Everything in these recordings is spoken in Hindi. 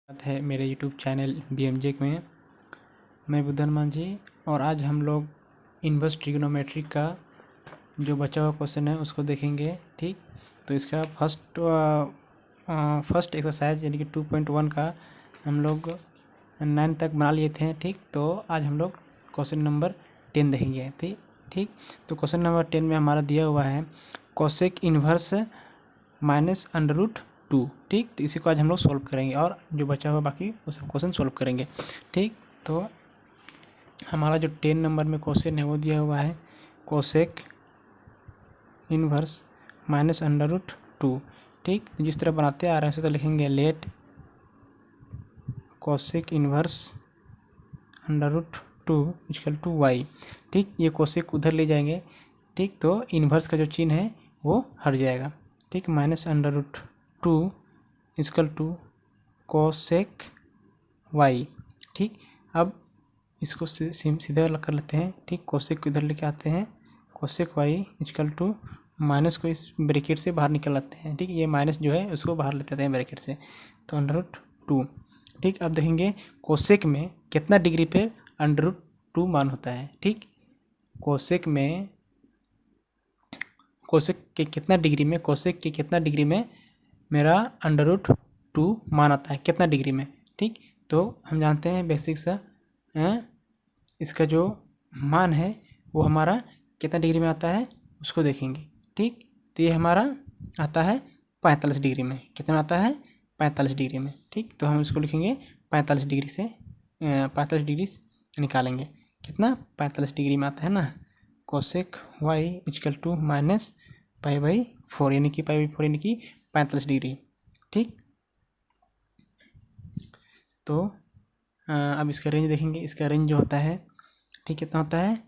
बात है मेरे यूट्यूब चैनल BMJ में। मैं बुद्धन मांझी और आज हम लोग इन्वर्स ट्रिग्नोमेट्री का जो बचा हुआ क्वेश्चन है उसको देखेंगे। ठीक, तो इसका फर्स्ट एक्सरसाइज यानी कि 2.1 का हम लोग 9 तक बना लिए थे। ठीक, तो आज हम लोग क्वेश्चन नंबर 10 देखेंगे। ठीक, तो क्वेश्चन नंबर 10 में हमारा दिया हुआ है cosec inverse minus under root 2। ठीक, तो इसी को आज हम लोग सॉल्व करेंगे और जो बचा हुआ बाकी वो सब क्वेश्चन सॉल्व करेंगे। ठीक, तो हमारा जो 10 नंबर में क्वेश्चन है वो दिया हुआ है cosec inverse minus under root 2। ठीक, तो जिस तरह बनाते आ रहे हैं उसे तो लिखेंगे let cosec inverse under root 2 equal to y. ठीक, ये कोसेक उधर ले जाएंगे। ठीक, तो इन्वर्स का जो चिन्ह है वो हट जाएगा। ठीक, minus under root 2 equal to cosec y. ठीक, अब इसको सीधा अलग कर लेते हैं। ठीक, कोसेक को इधर लेके आते हैं, cosec y equal to minus को इस ब्रैकेट से बाहर निकल आते हैं। ठीक, ये माइनस जो है उसको बाहर लेते हैं ब्रैकेट से, तो अंडर रूट 2। ठीक, अब देखेंगे कोसेक में कितना डिग्री पे अंडर रूट 2 मान होता है। ठीक, कोसेक के कितना डिग्री में मेरा अंडर रूट 2 मान आता है, कितना डिग्री में। ठीक, तो हम जानते हैं बेसिक सा इसका जो मान है वो हमारा कितना डिग्री में आता है उसको देखेंगे। ठीक, तो ये हमारा आता है 45 डिग्री में। कितना में आता है? 45 डिग्री में। ठीक, तो हम इसको लिखेंगे 45 डिग्री से 45 डिग्री निकालेंगे। कितना? 45 डिग्री में आता है ना। Cosec y equal to minus pi by 4 यानी कि 45 डिग्री। ठीक, तो अब इसका रेंज देखेंगे। इसका रेंज जो होता है, ठीक, कितना होता है?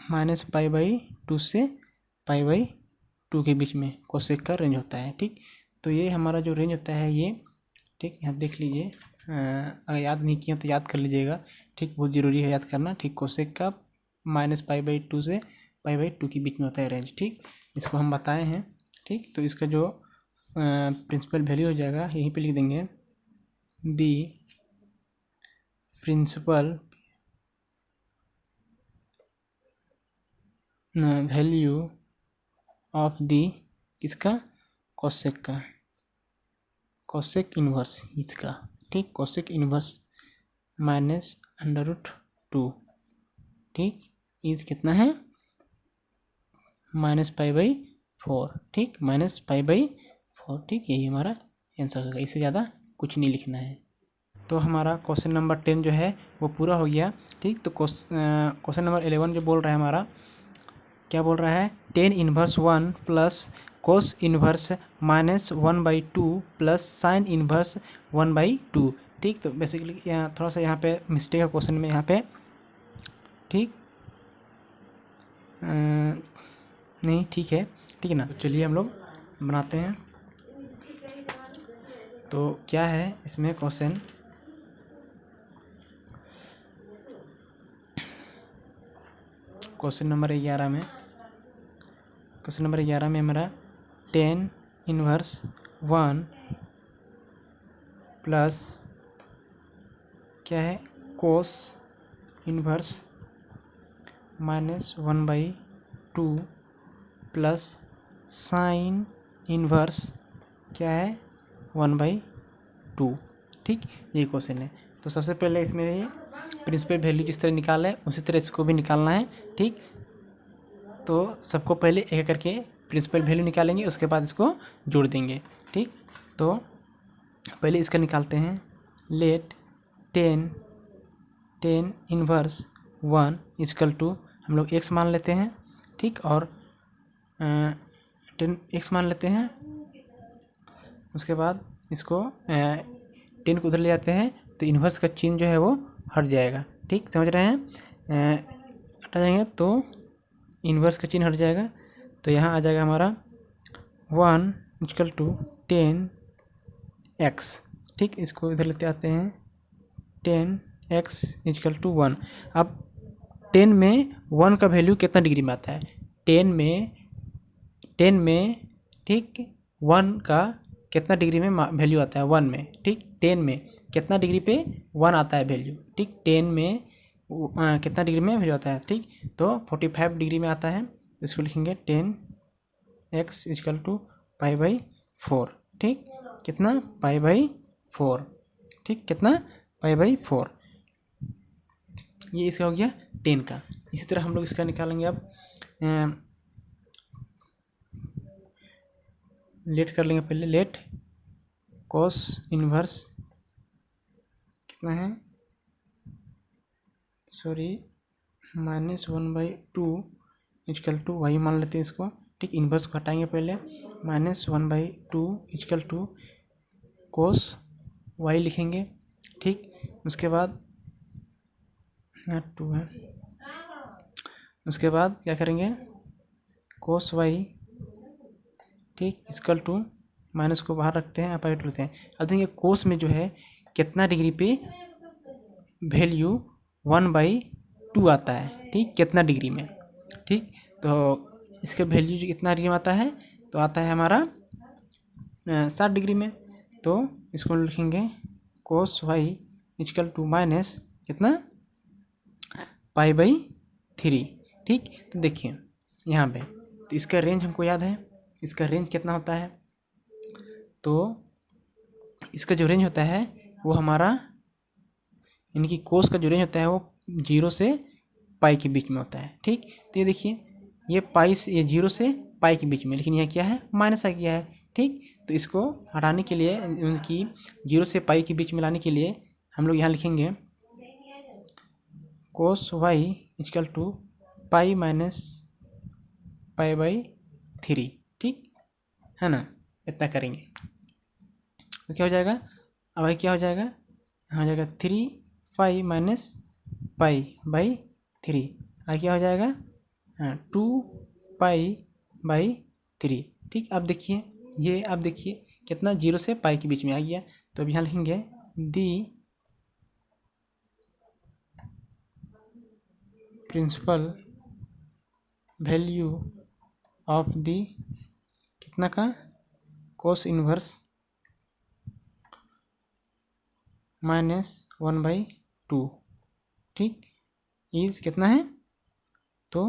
माइनस पाई बाई 2 से पाई बाई 2 के बीच में कोसेक का रेंज होता है। ठीक, तो ये हमारा जो रेंज होता है ये, ठीक, यहाँ देख लीजिए। अगर याद नहीं किया तो याद कर लीजिएगा। ठीक, बहुत ज़रूरी है याद करना। ठीक, कोसेक का माइनस पाई बाई 2 से पाई बाई 2 के बीच में होता है रेंज। ठीक, इसको हम बताए हैं। ठीक, तो इसका जो प्रिंसिपल वैल्यू हो जाएगा यहीं पे लिख देंगे, the principal value of the किसका? कोसेक का, कोसेक इन्वर्स इसका। ठीक, cosec inverse minus under root 2। ठीक, इज कितना है? Minus pi by 4। ठीक, माइनस पाई बाई 4। ठीक, यही हमारा आंसर होगा। इससे ज़्यादा कुछ नहीं लिखना है। तो हमारा क्वेश्चन नंबर 10 जो है वो पूरा हो गया। ठीक, तो क्वेश्चन नंबर 11 जो बोल रहा है हमारा, क्या बोल रहा है? Ten inverse 1 plus cos inverse minus 1/2 plus sine inverse 1/2। ठीक, तो बेसिकली थोड़ा सा यहाँ पे मिस्टेक है क्वेश्चन में यहाँ पे। ठीक, नहीं, ठीक है, ठीक है ना। तो चलिए हम लोग बनाते हैं। तो क्या है इसमें क्वेश्चन? क्वेश्चन नंबर 11 में हमारा टेन इन्वर्स 1 प्लस क्या है? Cos inverse minus 1/2 plus sine inverse क्या है? 1/2। ठीक, ये क्वेश्चन है। तो सबसे पहले इसमें ये प्रिंसिपल वैल्यू जिस तरह निकाला है उसी तरह इसको भी निकालना है। ठीक, तो सबको पहले एक करके प्रिंसिपल वैल्यू निकालेंगे, उसके बाद इसको जोड़ देंगे। ठीक, तो पहले इसका निकालते हैं। Let tan inverse 1 equal to हम लोग x मान लेते हैं। ठीक, और 10 x मान लेते हैं। उसके बाद इसको 10 को उधर ले जाते हैं तो इन्वर्स का चिन्ह जो है वो हट जाएगा। ठीक, समझ रहे हैं? हटा जाएंगे तो इन्वर्स का चिन्ह हट जाएगा, तो यहाँ आ जाएगा हमारा 1 इक्वल टू 10x। ठीक, इसको इधर लेते आते हैं, 10x इक्वल टू 1। अब 10 में 1 का वैल्यू कितना डिग्री में आता है? 10 में ठीक 1 का कितना डिग्री में वैल्यू आता है 1 में, ठीक। 10 में कितना डिग्री पे 1 आता है वैल्यू, ठीक। 10 में कितना डिग्री में वैल्यू आता है, ठीक। तो 45 डिग्री में आता है, तो इसको लिखेंगे 10x इक्वल टू π/4, ठीक। कितना π/4, ठीक। कितना π/4, ये इसका हो गया 10 का। इसी तरह हम लोग इसका निकालेंगे अब, लेट कर लेंगे पहले। लेट cos इनवर्स कितना है, सॉरी, -1/2 इक्वल टू वाई मान लेते हैं इसको, ठीक। इनवर्स को हटाएंगे पहले, -1/2 इक्वल टू कोस वाई लिखेंगे, ठीक। उसके बाद 2 है, उसके बाद क्या करेंगे, कोस वाई, ठीक, इक्वल टू, माइनस को बाहर रखते हैं, अपाइट रखते हैं। अब देखिए कोस में जो है कितना डिग्री पे वैल्यू 1/2 आता है, ठीक। कितना डिग्री में, ठीक। तो इसका वैल्यू जो कितना डिग्री में आता है, तो आता है हमारा 60 डिग्री में। तो इसको लिखेंगे cos y equal to minus कितना π/3, ठीक। तो देखिए यहाँ पे, तो इसका रेंज हमको याद है, इसका रेंज कितना होता है, तो इसका जो रेंज होता है वो हमारा, यानी कि कोस का जो रेंज होता है वो 0 से पाई के बीच में होता है, ठीक। तो ये देखिए ये पाई से, ये 0 से पाई के बीच में, लेकिन यह क्या है, माइनस आ गया है, ठीक। तो इसको हटाने के लिए, उनकी 0 से पाई के बीच में लाने के लिए हम लोग यहाँ लिखेंगे cos y equal to pi minus π/3, ठीक है ना। इतना करेंगे तो क्या हो जाएगा, अब भाई क्या हो जाएगा, यहाँ हो जाएगा 3 माइनस π/3, आगे क्या हो जाएगा, 2π/3, ठीक। अब देखिए ये, अब देखिए कितना 0 से पाई के बीच में आ गया। तो अब यहाँ लिखेंगे दी प्रिंसिपल वैल्यू ऑफ दी कितना का कोस इनवर्स -1/2, ठीक, इज कितना है, तो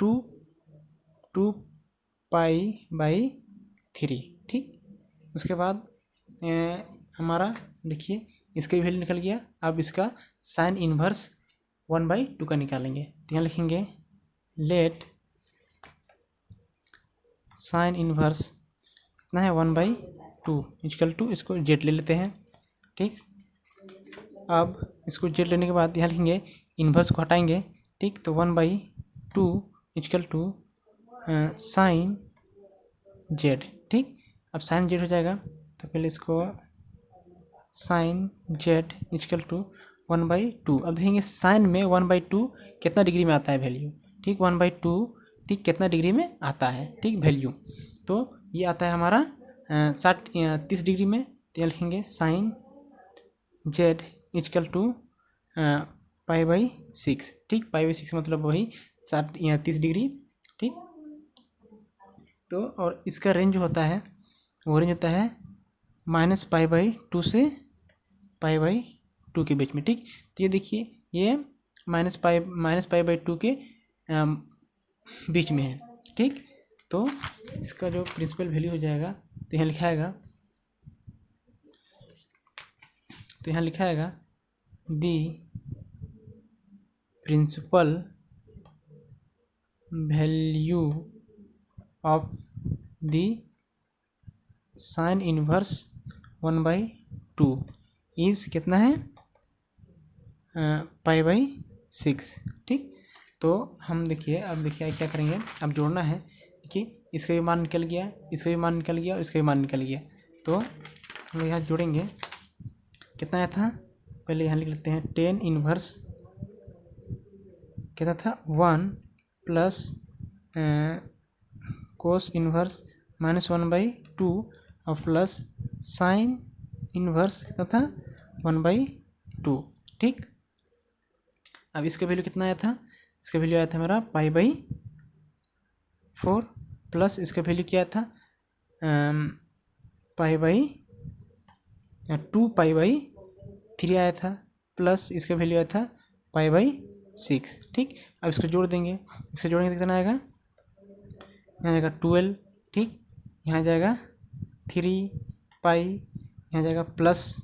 2π/3, ठीक। उसके बाद हमारा देखिए इसका भी वैल्यू निकल गया। अब इसका साइन इनवर्स 1/2 का निकालेंगे, तो यहाँ लिखेंगे लेट साइन इनवर्स कितना है 1/2 इक्वल टू, इसको जेड ले लेते हैं, ठीक। अब इसको जेड लेने के बाद यहाँ लिखेंगे इन्वर्स को हटाएंगे, ठीक। तो 1/2 इक्वल टू साइन जेड, ठीक। अब साइन जेड हो जाएगा, तो पहले इसको साइन जेड इक्वल टू 1/2। अब देखेंगे साइन में 1/2 कितना डिग्री में आता है वैल्यू, ठीक। 1/2, ठीक, कितना डिग्री में आता है, ठीक, वैल्यू। तो ये आता है हमारा 30 डिग्री में। तो यहाँ लिखेंगे साइन जेड इक्वल टू π/6, ठीक। π/6 मतलब वही 30 डिग्री, ठीक। तो और इसका रेंज जो होता है वो रेंज होता है -π/2 से π/2 के बीच में, ठीक। तो ये देखिए ये -π/2 के बीच में है, ठीक। तो इसका जो प्रिंसिपल वैल्यू हो जाएगा, तो यहाँ लिखा आएगा the principal value of the sine inverse 1/2 is कितना है, π/6, ठीक। तो हम देखिए, अब देखिए क्या करेंगे, अब जोड़ना है कि इसका भी मान निकल गया, इसका भी मान निकल गया और इसका भी मान निकल गया। तो हम लोग यहाँ जोड़ेंगे, कितना आया था, पहले यहाँ लिख लेते हैं 10 इनवर्स कितना था 1 प्लस कोस इनवर्स -1/2 और प्लस साइन इनवर्स कितना था 1/2, ठीक। अब इसका वैल्यू कितना आया था, इसका वैल्यू आया था मेरा π/4 प्लस इसका वैल्यू क्या था पाई बाई 2π/3 आया था, प्लस इसका वैल्यू आया था π/6। ठीक, अब इसको जोड़ देंगे, इसको जोड़ेंगे तो कितना आएगा, यहाँ जाएगा 12। ठीक, यहाँ जाएगा 3π, यहाँ जाएगा प्लस,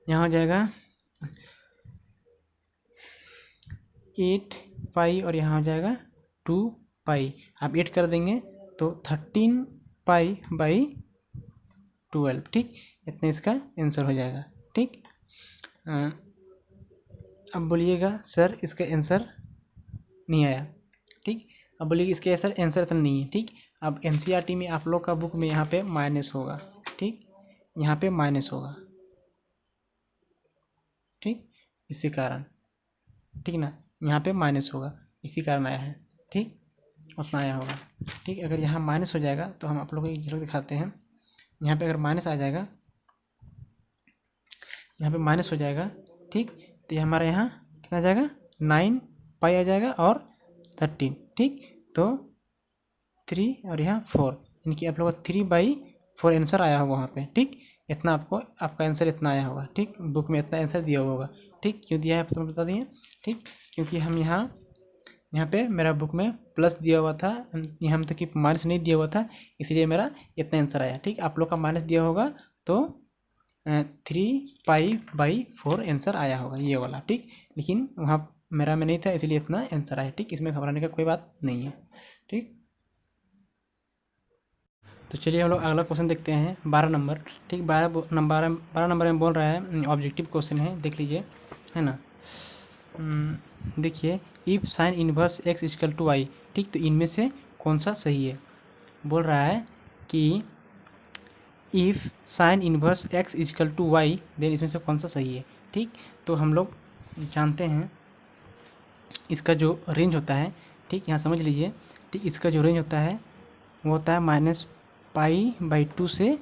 यहाँ हो जाएगा 8π और यहाँ हो जाएगा 2π। आप 8 कर देंगे तो 13π/12। ठीक, इतना इसका आंसर हो जाएगा। ठीक, अब बोलिएगा सर इसका आंसर नहीं आया। ठीक, अब बोलिए इसके आंसर इतना नहीं है। ठीक, अब एनसीईआरटी में आप लोग का बुक में यहाँ पे माइनस होगा। ठीक, यहाँ पे माइनस होगा। ठीक, इसी कारण, ठीक ना, यहाँ पे माइनस होगा, इसी कारण आया है। ठीक, उतना आया होगा। ठीक, अगर यहाँ माइनस हो जाएगा तो हम आप लोगों को एक झलक दिखाते हैं। यहाँ पे अगर माइनस आ जाएगा, यहाँ पे माइनस हो जाएगा। ठीक, तो ये हमारा यहाँ कितना आ जाएगा, 9π आ जाएगा और 13। ठीक, तो 3 और यहाँ 4, यानी कि आप लोगों का 3/4 आंसर आया होगा वहाँ पे। ठीक, इतना आपको, आपका आंसर इतना आया होगा। ठीक, बुक में इतना आंसर दिया होगा। ठीक, क्यों दिया है आप सब बता दिए। ठीक, क्योंकि हम यहाँ पे मेरा बुक में प्लस दिया हुआ था, यहाँ तक कि माइनस नहीं दिया हुआ था, इसलिए मेरा इतना आंसर आया। ठीक, आप लोग का माइनस दिया होगा तो 3π/4 आंसर आया होगा ये वाला। ठीक, लेकिन वहाँ मेरा में नहीं था, इसलिए इतना आंसर आया। ठीक, इसमें घबराने का कोई बात नहीं है। ठीक, तो चलिए हम लोग अगला क्वेश्चन देखते हैं, 12 नंबर। ठीक, 12 नंबर में बोल रहा है, ऑब्जेक्टिव क्वेश्चन है, देख लीजिए, है ना। देखिए, if sine inverse x equal to y. ठीक, तो इनमें से कौन सा सही है। बोल रहा है कि if sine inverse x equal to y, then इसमें से कौन सा सही है। ठीक, तो हम लोग जानते हैं इसका जो रेंज होता है। ठीक, यहाँ समझ लीजिए। ठीक, इसका जो रेंज होता है वो होता है -π/2 से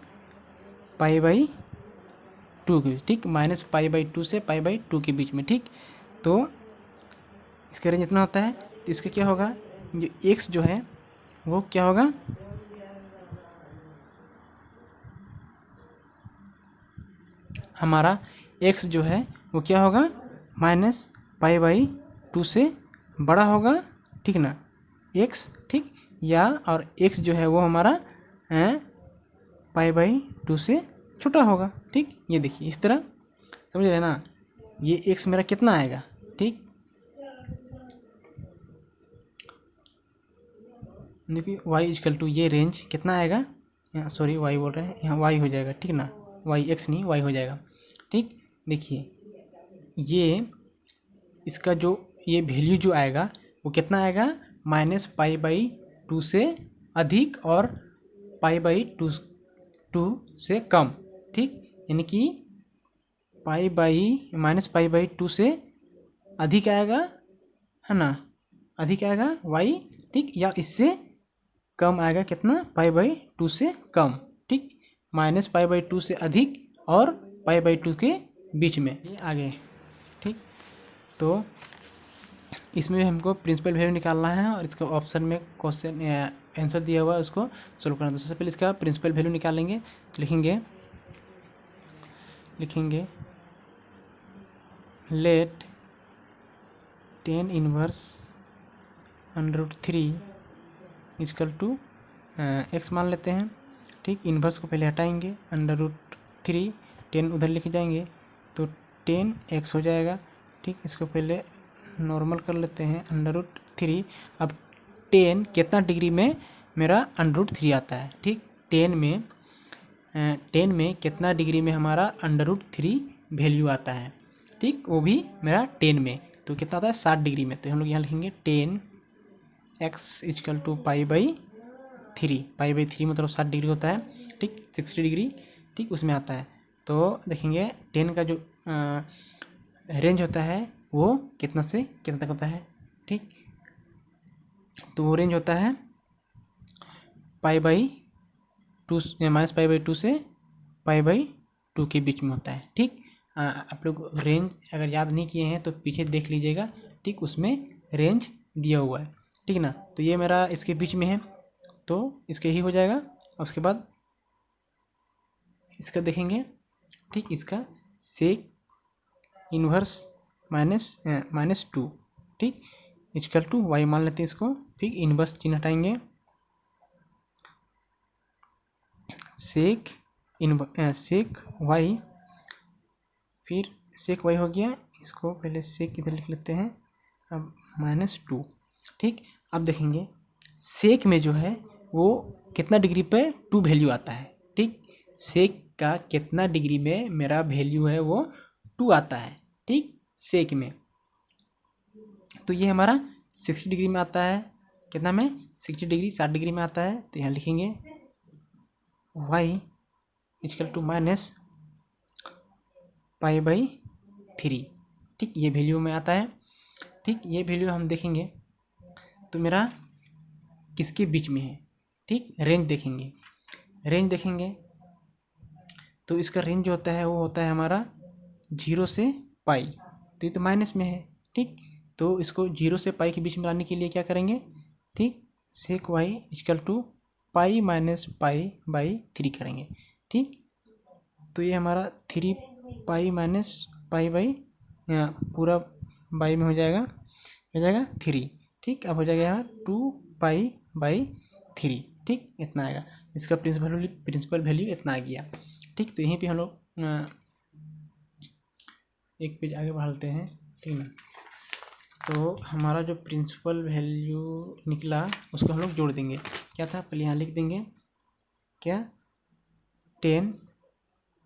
π/2 के। ठीक, -π/2 से π/2 के बीच में। ठीक, तो इसका रेंज इतना होता है, तो इसका क्या होगा, जो x जो है वो क्या होगा, हमारा x जो है वो क्या होगा, -π/2 से बड़ा होगा। ठीक ना, x। ठीक, या और x जो है वो हमारा π/2 से छोटा होगा। ठीक, ये देखिए इस तरह, समझ रहे हैं ना। ये x मेरा कितना आएगा। ठीक, देखिए y इक्वल टू, ये रेंज कितना आएगा, यहाँ सॉरी y बोल रहे हैं, यहाँ y हो जाएगा। ठीक ना, y x नहीं y हो जाएगा। ठीक, देखिए ये इसका जो ये वैल्यू जो आएगा वो कितना आएगा, -π/2 से अधिक और π/2 से कम। ठीक, यानी कि -π/2 से अधिक आएगा, है ना, अधिक आएगा y। ठीक, या इससे कम आएगा, कितना, π/2 से कम। ठीक, -π/2 से अधिक और π/2 के बीच में, ये आगे। ठीक, तो इसमें हमको प्रिंसिपल वैल्यू निकालना है और इसका ऑप्शन में क्वेश्चन आंसर दिया हुआ है, उसको सोल्व करना है। तो सबसे पहले इसका प्रिंसिपल वैल्यू निकालेंगे। लिखेंगे let tan inverse √3 equal to x मान लेते हैं। ठीक, इन्वर्स को पहले हटाएंगे, √3, 10 उधर लिख जाएंगे तो 10x हो जाएगा। ठीक, इसको पहले नॉर्मल कर लेते हैं, √3। अब 10 कितना डिग्री में मेरा √3 आता है। ठीक, 10 में कितना डिग्री में हमारा √3 वैल्यू आता है। ठीक, वो भी मेरा 10 में, तो कितना आता है, 60 डिग्री में। तो हम लोग यहाँ लिखेंगे 10x इक्वल टू π/3। π/3 मतलब 60 डिग्री होता है। ठीक, 60 डिग्री, ठीक, उसमें आता है। तो देखेंगे 10 का जो रेंज होता है वो कितना से कितना तक होता है। ठीक, तो वो रेंज होता है π/2 -π/2 से π/2 के बीच में होता है। ठीक, आप लोग रेंज अगर याद नहीं किए हैं तो पीछे देख लीजिएगा। ठीक, उसमें रेंज दिया हुआ है। ठीक ना, तो ये मेरा इसके बीच में है तो इसके ही हो जाएगा। उसके बाद इसका देखेंगे, ठीक, इसका सेक इन्वर्स -2, ठीक, इक्वल टू वाई मान लेते हैं इसको। फिर इन्वर्स चिन्ह हटाएंगे, सेक वाई, फिर सेक वाई हो गया, इसको पहले सेक इधर लिख लेते हैं, अब -2, ठीक। अब देखेंगे सेक में जो है वो कितना डिग्री पे 2 वैल्यू आता है, ठीक, सेक का कितना डिग्री में मेरा वैल्यू है वो 2 आता है, ठीक, सेक में। तो ये हमारा 60 डिग्री में आता है, कितना में 60 डिग्री 60 डिग्री में आता है। तो यहाँ लिखेंगे y इक्वल टू -π/3, ठीक, ये वैल्यू में आता है, ठीक। ये वैल्यू हम देखेंगे तो मेरा किसके बीच में है, ठीक, रेंज देखेंगे तो इसका रेंज जो होता है वो होता है हमारा 0 से पाई, तो ये तो माइनस में है, ठीक। तो इसको 0 से पाई के बीच में लाने के लिए क्या करेंगे, ठीक, सेक वाई इक्वल टू π-π/3 करेंगे, ठीक। तो ये हमारा 3 पाई माइनस पाई बाई पूरा बाई में हो जाएगा 3, ठीक। अब हो जाएगा यहाँ 2π/3, ठीक, इतना आएगा। इसका प्रिंसिपल वैल्यू इतना आ गया, ठीक। तो यहीं पे हम लोग एक पेज आगे बढ़ाते हैं, ठीक ना। तो हमारा जो प्रिंसिपल वैल्यू निकला उसको हम लोग जोड़ देंगे। क्या था, पहले यहाँ लिख देंगे, क्या, 10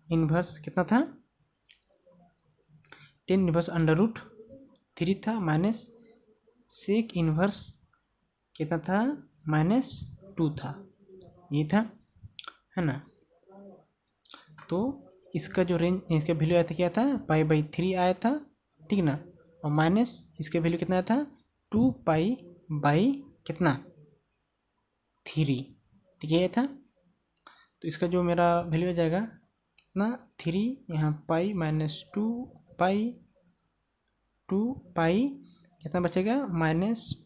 इन्वर्स कितना था, 10 इन्वर्स √3 था, माइनस सेक इन्वर्स कितना था, -2 था, ये था, है ना। तो इसका जो रेंज, इसका वैल्यू आया था, क्या था, π/3 आया था, ठीक ना, और माइनस इसका वैल्यू कितना आया था, 2π/ कितना 3, ठीक है, ये था। तो इसका जो मेरा वैल्यू आ जाएगा कितना, 3, यहाँ पाई -2π कितना बचेगा,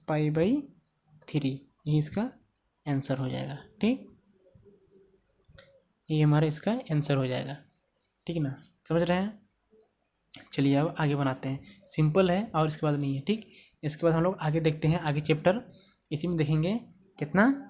-π/3, ये इसका आंसर हो जाएगा, ठीक। ये हमारा इसका आंसर हो जाएगा, ठीक ना, समझ रहे हैं। चलिए अब आगे बनाते हैं, सिंपल है और इसके बाद नहीं है, ठीक। इसके बाद हम लोग आगे देखते हैं, आगे चैप्टर, इसी में देखेंगे कितना